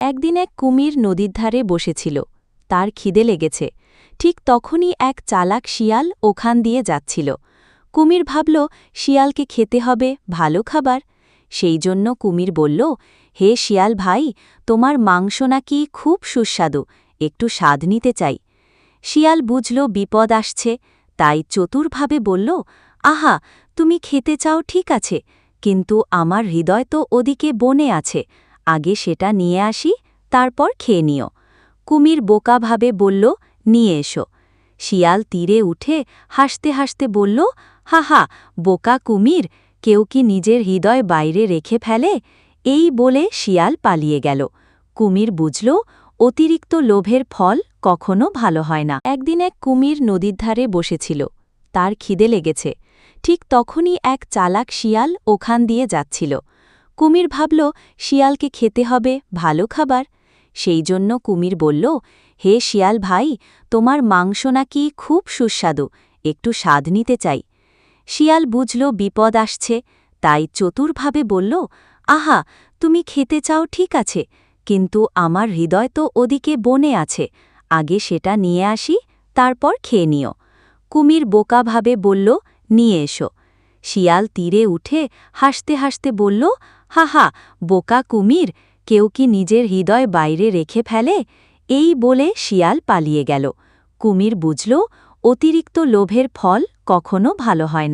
একদিন এক কুমির নদীর ধারে বসেছিল। তার খিদে লেগেছে। ঠিক তখনই এক চালাক শিয়াল ওখান দিয়ে যাচ্ছিল। কুমির ভাবল শিয়ালকে খেতে হবে ভালো খাবার। সেই জন্য কুমির বলল, হে শিয়াল ভাই, তোমার মাংস নাকি খুব সুস্বাদু, একটু স্বাদ নিতে চাই। শিয়াল বুঝল বিপদ আসছে, তাই চতুরভাবে বলল, আহা, তুমি খেতে চাও ঠিক আছে, কিন্তু আমার হৃদয় তো ওদিকে বনে আছে, আগে সেটা নিয়ে আসি, তারপর খেয়ে নিও। কুমির বোকাভাবে বলল, নিয়ে এসো। শিয়াল তীরে উঠে হাসতে হাসতে বলল, হা হা, বোকা কুমির, কেউ কি নিজের হৃদয় বাইরে রেখে ফেলে? এই বলে শিয়াল পালিয়ে গেল। কুমির বুঝল অতিরিক্ত লোভের ফল কখনো ভালো হয় না। একদিন এক কুমির নদীর ধারে বসেছিল। তার খিদে লেগেছে। ঠিক তখনই এক চালাক শিয়াল ওখান দিয়ে যাচ্ছিল। কুমির ভাবল শিয়ালকে খেতে হবে ভালো খাবার। সেই জন্য কুমির বলল, হে শিয়াল ভাই, তোমার মাংস নাকি খুব সুস্বাদু, একটু স্বাদ নিতে চাই। শিয়াল বুঝল বিপদ আসছে, তাই চতুরভাবে বলল, আহা, তুমি খেতে চাও ঠিক আছে, কিন্তু আমার হৃদয় তো ওদিকে বনে আছে, আগে সেটা নিয়ে আসি, তারপর খেয়ে নিও। কুমির বোকাভাবে বলল, নিয়ে এসো। শিয়াল তীরে উঠে হাসতে হাসতে বলল, হা হা, বোকা কুমির, কেউ কি নিজের হৃদয় বাইরে রেখে ফেলে? এই বলে শিয়াল পালিয়ে গেল। কুমির বুঝল অতিরিক্ত লোভের ফল কখনো ভালো হয় না।